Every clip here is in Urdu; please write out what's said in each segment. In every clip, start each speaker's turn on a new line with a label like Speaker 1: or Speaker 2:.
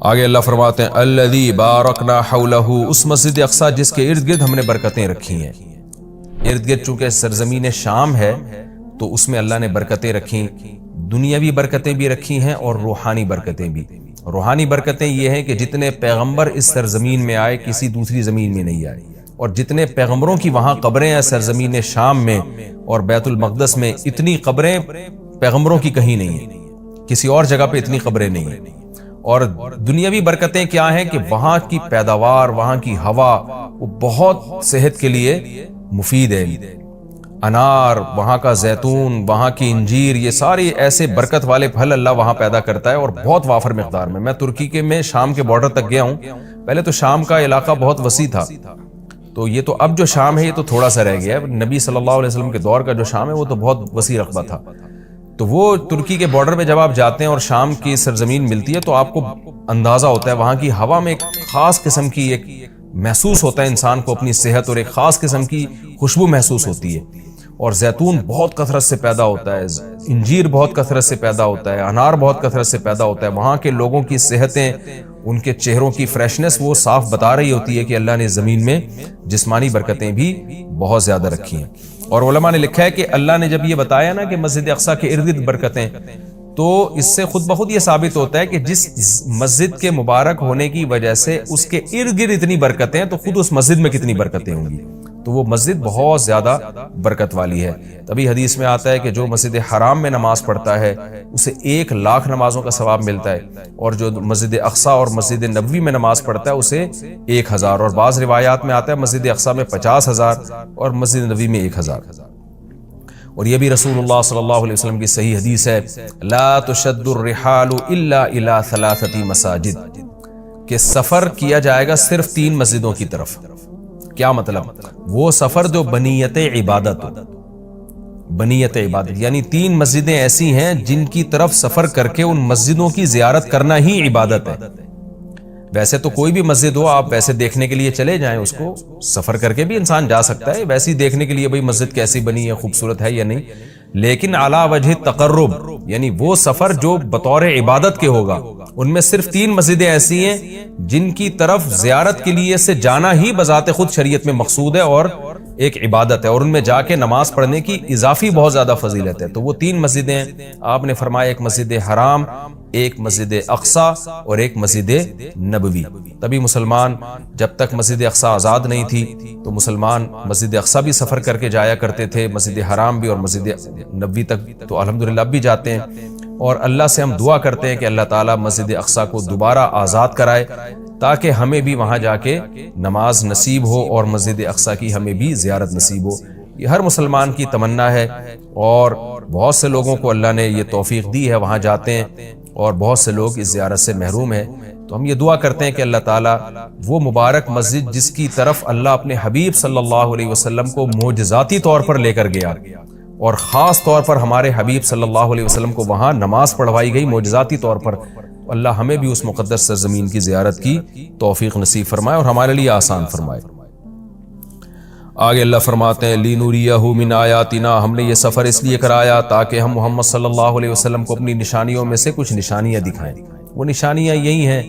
Speaker 1: آگے اللہ فرماتے ہیں الذی بارکنا حولہ، اس مسجد اقصی جس کے ارد گرد ہم نے برکتیں رکھی ہیں۔ ارد گرد چونکہ سرزمین شام ہے تو اس میں اللہ نے برکتیں رکھی، دنیاوی برکتیں بھی رکھی ہیں اور روحانی برکتیں بھی۔ روحانی برکتیں یہ ہیں کہ جتنے پیغمبر اس سرزمین میں آئے کسی دوسری زمین میں نہیں آئے، اور جتنے پیغمبروں کی وہاں قبریں ہیں سرزمین شام میں اور بیت المقدس میں، اتنی قبریں پیغمبروں کی کہیں نہیں ہیں، کسی اور جگہ پہ اتنی قبریں نہیں ہیں۔ اور دنیاوی برکتیں کیا ہیں کہ وہاں کی پیداوار، وہاں کی ہوا وہ بہت صحت کے لیے مفید ہے۔ انار، وہاں کا زیتون، وہاں کی انجیر، یہ سارے ایسے برکت والے پھل اللہ وہاں پیدا کرتا ہے، اور بہت وافر مقدار میں۔ میں ترکی کے میں شام کے بارڈر تک گیا ہوں۔ پہلے تو شام کا علاقہ بہت وسیع تھا، تو یہ تو اب جو شام ہے یہ تو تھوڑا سا رہ گیا ہے۔ نبی صلی اللہ علیہ وسلم کے دور کا جو شام ہے وہ تو بہت وسیع رقبہ تھا۔ تو وہ ترکی کے بارڈر پہ جب آپ جاتے ہیں اور شام کی سرزمین ملتی ہے تو آپ کو اندازہ ہوتا ہے وہاں کی ہوا میں ایک خاص قسم کی ایک محسوس ہوتا ہے انسان کو اپنی صحت، اور ایک خاص قسم کی خوشبو محسوس ہوتی ہے۔ اور زیتون بہت کثرت سے پیدا ہوتا ہے، انجیر بہت کثرت سے پیدا ہوتا ہے، انار بہت کثرت سے پیدا ہوتا ہے۔ وہاں کے لوگوں کی صحتیں، ان کے چہروں کی فریشنس وہ صاف بتا رہی ہوتی ہے کہ اللہ نے زمین میں جسمانی برکتیں بھی بہت زیادہ رکھی ہیں۔ اور علماء نے لکھا ہے کہ اللہ نے جب یہ بتایا نا کہ مسجد اقصی کے ارد گرد برکتیں، تو اس سے خود بخود یہ ثابت ہوتا ہے کہ جس مسجد کے مبارک ہونے کی وجہ سے اس کے ارد گرد اتنی برکتیں، تو خود اس مسجد میں کتنی برکتیں ہوں گی۔ تو وہ مسجد بہت زیادہ برکت والی ہے۔ تبھی حدیث میں آتا ہے کہ جو مسجد حرام میں نماز پڑھتا ہے اسے 1,00,000 نمازوں کا ثواب ملتا ہے، اور جو مسجد اقصی اور مسجد نبوی میں نماز پڑھتا ہے اسے 1,000، اور بعض روایات میں آتا ہے مسجد اقصی میں 50,000 اور مسجد نبوی میں 1,000۔ اور یہ بھی رسول اللہ صلی اللہ علیہ وسلم کی صحیح حدیث ہے، لا تشد الرحال الا الى 3 مساجد، کہ سفر کیا جائے گا صرف 3 مسجدوں کی طرف۔ کیا مطلب؟ وہ سفر جو بنیت عبادت ہو، بنیت عبادت یعنی 3 مسجدیں ایسی ہیں جن کی طرف سفر کر کے ان مسجدوں کی زیارت کرنا ہی عبادت ہے۔ ویسے تو کوئی بھی مسجد ہو آپ ویسے دیکھنے کے لیے چلے جائیں، اس کو سفر کر کے بھی انسان جا سکتا ہے ویسے ہی دیکھنے کے لیے، بھئی مسجد کیسی بنی ہے، خوبصورت ہے یا نہیں، لیکن علی وجہ تقرب، یعنی وہ سفر جو بطور عبادت کے ہوگا۔ ان میں صرف 3 مسجدیں ایسی ہیں جن کی طرف زیارت کے لیے سے جانا ہی بذات خود شریعت میں مقصود ہے اور ایک عبادت ہے، اور ان میں جا کے نماز پڑھنے کی اضافی بہت زیادہ فضیلت ہے۔ تو وہ 3 مسجدیں آپ نے فرمایا، ایک مسجد حرام، ایک مسجد اقصی اور ایک مسجد نبوی۔ تبھی مسلمان جب تک مسجد اقصی آزاد نہیں تھی تو مسلمان مسجد اقصی بھی سفر کر کے جایا کرتے تھے، مسجد حرام بھی، اور مسجد نبوی تک تو الحمدللہ اب بھی جاتے ہیں۔ اور اللہ سے ہم دعا کرتے ہیں کہ اللہ تعالیٰ مسجد اقصی کو دوبارہ آزاد کرائے تاکہ ہمیں بھی وہاں جا کے نماز نصیب ہو اور مسجد اقصی کی ہمیں بھی زیارت نصیب ہو۔ یہ ہر مسلمان کی تمنا ہے، اور بہت سے لوگوں کو اللہ نے یہ توفیق دی ہے، وہاں جاتے ہیں، اور بہت سے لوگ اس زیارت سے محروم ہیں۔ تو ہم یہ دعا کرتے ہیں کہ اللہ تعالیٰ وہ مبارک مسجد جس کی طرف اللہ اپنے حبیب صلی اللہ علیہ وسلم کو معجزاتی طور پر لے کر گیا، اور خاص طور پر ہمارے حبیب صلی اللہ علیہ وسلم کو وہاں نماز پڑھوائی گئی معجزاتی طور پر، اللہ ہمیں بھی اس مقدس سرزمین کی زیارت کی توفیق نصیب فرمائے اور ہمارے لیے آسان فرمائے۔ آگے اللہ فرماتے ہیں لِنُرِيَهُ مِنْ آیاتنا، ہم نے یہ سفر اس لیے کرایا تاکہ ہم محمد صلی اللہ علیہ وسلم کو اپنی نشانیوں میں سے کچھ نشانیاں دکھائیں۔ وہ نشانیاں یہی ہیں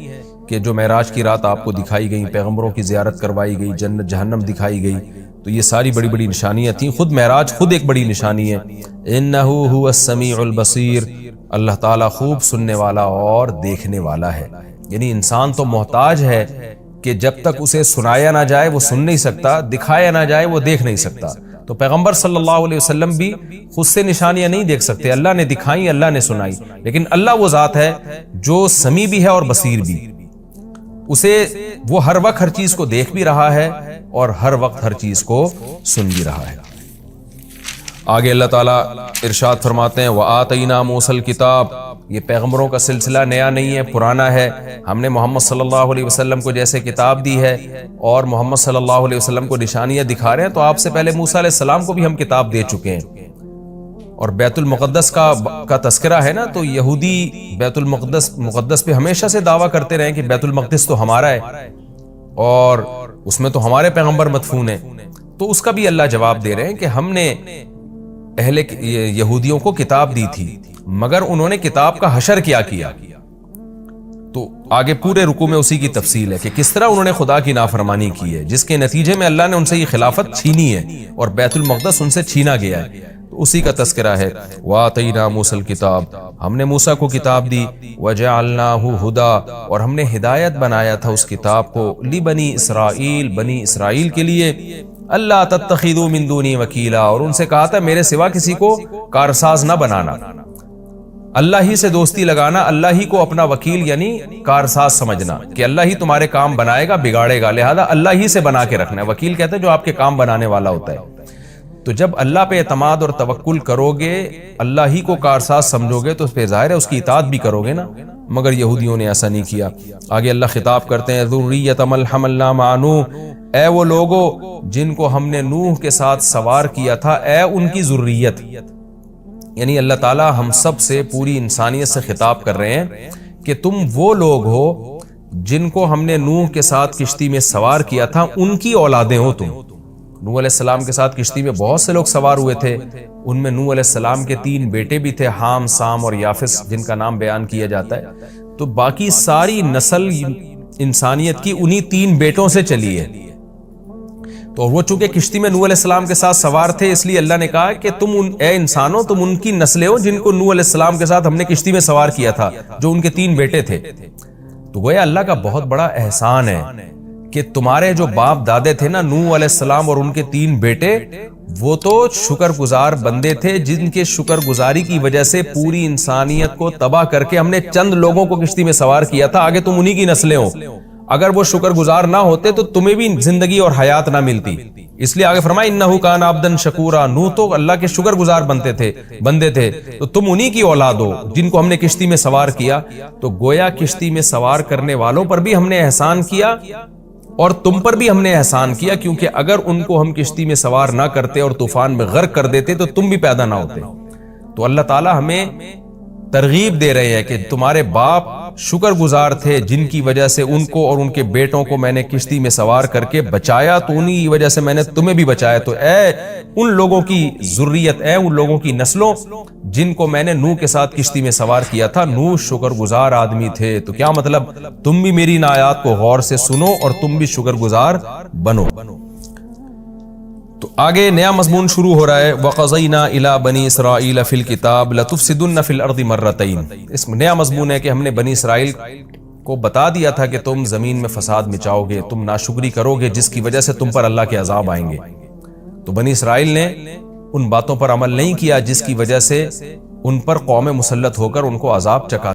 Speaker 1: کہ جو معراج کی رات آپ کو دکھائی گئیں، پیغمبروں کی زیارت کروائی گئی، جنت جہنم دکھائی گئی، تو یہ ساری بڑی بڑی نشانیاں تھیں۔ خود معراج خود ایک بڑی نشانی ہے۔ اِنَّهُ هُوَ السَّمِيعُ الْبَصِيرُ، اللہ تعالیٰ خوب سننے والا اور دیکھنے والا ہے۔ یعنی انسان تو محتاج ہے کہ جب تک اسے سنایا نہ جائے وہ سن نہیں سکتا، دکھایا نہ جائے وہ دیکھ نہیں سکتا۔ تو پیغمبر صلی اللہ علیہ وسلم بھی خود سے نشانیاں نہیں دیکھ سکتے، اللہ نے دکھائیں، اللہ نے سنائی، لیکن اللہ وہ ذات ہے جو سمیع بھی ہے اور بصیر بھی، اسے وہ ہر وقت ہر چیز کو دیکھ بھی رہا ہے اور ہر وقت ہر چیز کو سن بھی رہا ہے۔ آگے اللہ تعالیٰ ارشاد فرماتے ہیں وَآتَيْنَا مُوسَى الْكِتَابَ، یہ پیغمبروں کا سلسلہ نیا نہیں ہے، پرانا ہے۔ ہم نے محمد صلی اللہ علیہ وسلم کو جیسے کتاب دی ہے اور محمد صلی اللہ علیہ وسلم کو نشانیاں دکھا رہے ہیں، تو آپ سے پہلے موسیٰ علیہ السلام کو بھی ہم کتاب دے چکے ہیں۔ اور بیت المقدس کا تذکرہ ہے نا، تو یہودی بیت المقدس پہ ہمیشہ سے دعویٰ کرتے رہے کہ بیت المقدس تو ہمارا ہے اور اس میں تو ہمارے پیغمبر مدفون ہیں، تو اس کا بھی اللہ جواب دے رہے ہیں کہ ہم نے اہل یہودیوں کو کتاب دی تھی، مگر انہوں نے کتاب کا حشر کیا، تو آگے پورے رکوع میں اسی کی تفصیل ہے کہ کس طرح انہوں نے خدا کی نافرمانی کی ہے، جس کے نتیجے میں اللہ نے ان سے یہ خلافت چھینی ہے اور بیت المقدس ان سے چھینا گیا ہے، تو اسی کا تذکرہ ہے۔ وَآتَيْنَا مُوسَى الْكِتَابَ، ہم نے موسیٰ کو کتاب دی، وَجَعَلْنَاهُ هُدًى، اور ہم نے ہدایت بنایا تھا اس کتاب کو، لِبَنِي اسرائیل، بنی اسرائیل کے لیے، اللہ تتخذوا من دونی وکیلا، اور ان سے کہا تھا میرے سوا کسی کو کارساز نہ بنانا، اللہ ہی سے دوستی لگانا، اللہ ہی کو اپنا وکیل یعنی کارساز سمجھنا کہ اللہ ہی تمہارے کام بنائے گا بگاڑے گا، لہذا اللہ ہی سے بنا کے رکھنا ہے۔ وکیل کہتے ہیں جو آپ کے کام بنانے والا ہوتا ہے۔ تو جب اللہ پہ اعتماد اور توکل کرو گے، اللہ ہی کو کارساز سمجھو گے، تو اس پہ ظاہر ہے اس کی اطاعت بھی کرو گے نا، مگر یہودیوں نے ایسا نہیں کیا۔ آگے اللہ خطاب کرتے ہیں ذریۃ من حملنا مع نوح، اے وہ لوگو جن کو ہم نے نوح کے ساتھ سوار کیا تھا، اے ان کی ذریت، یعنی اللہ تعالی ہم سب سے، پوری انسانیت سے خطاب کر رہے ہیں کہ تم وہ لوگ ہو جن کو ہم نے نوح کے ساتھ کشتی میں سوار کیا تھا، ان کی اولادیں ہو تم۔ نوح علیہ السلام کے ساتھ کشتی میں بہت سے لوگ سوار ہوئے تھے، ان میں نوح علیہ السلام کے 3 بیٹے بھی تھے، حام، سام اور یافس، جن کا نام بیان کیا جاتا ہے۔ تو باقی ساری نسل انسانیت کی انہی 3 بیٹوں سے چلی ہے۔ تو وہ چونکہ کشتی میں نوح علیہ السلام کے ساتھ سوار تھے، اس لیے اللہ نے کہا کہ تم اے انسانوں، تم ان کی نسلیں ہو جن کو نوح علیہ السلام کے ساتھ ہم نے کشتی میں سوار کیا تھا، جو ان کے 3 بیٹے تھے۔ تو گویا اللہ کا بہت بڑا احسان ہے کہ تمہارے جو باپ دادے تھے نا، نوح علیہ السلام اور ان کے 3 بیٹے، وہ تو شکر گزار بندے تھے، جن کے شکر گزاری کی وجہ سے پوری انسانیت کو تباہ کر کے ہم نے چند لوگوں کو کشتی میں سوار کیا تھا، آگے تم انہی کی نسلیں ہو۔ اگر وہ شکر گزار نہ ہوتے تو تمہیں بھی زندگی اور حیات نہ ملتی، اس لیے آگے فرمایا انہ کان عبدا شکورا، نوح تو اللہ کے شکر گزار بندے تھے، تو تم انہی کی اولاد ہو جن کو ہم نے کشتی میں سوار کیا۔ تو گویا کشتی میں سوار کرنے والوں پر بھی ہم نے احسان کیا اور تم پر بھی ہم نے احسان کیا، کیونکہ اگر ان کو ہم کشتی میں سوار نہ کرتے اور طوفان میں غرق کر دیتے تو تم بھی پیدا نہ ہوتے۔ تو اللہ تعالی ہمیں ترغیب دے رہے ہیں کہ تمہارے باپ شکر گزار تھے، جن کی وجہ سے ان کو اور ان کے بیٹوں کو میں نے کشتی میں سوار کر کے بچایا، تو انہی کی وجہ سے میں نے تمہیں بھی بچایا۔ تو اے ان لوگوں کی ذریت، اے ان لوگوں کی نسلوں جن کو میں نے نوح کے ساتھ کشتی میں سوار کیا تھا، نوح شکر گزار آدمی تھے۔ تو کیا مطلب، تم بھی میری ان آیات کو غور سے سنو اور تم بھی شکر گزار بنو۔ تو آگے نیا مضمون شروع ہو رہا ہے، وَقَضَيْنَا إِلَىٰ بَنِي إِسْرَائِيلَ فِي الْكِتَابِ لَتُفْسِدُنَّ فِي الْأَرْضِ مَرَّتَيْنِ۔ اس میں نیا مضمون ہے کہ ہم نے بنی اسرائیل کو بتا دیا تھا کہ تم زمین میں فساد مچاؤ گے، تم ناشکری کرو گے، جس کی وجہ سے تم پر اللہ کے عذاب آئیں گے۔ تو بنی اسرائیل نے ان باتوں پر عمل نہیں کیا جس کی وجہ سے ان پر قوم مسلط ہو کر ان کو عذاب چکا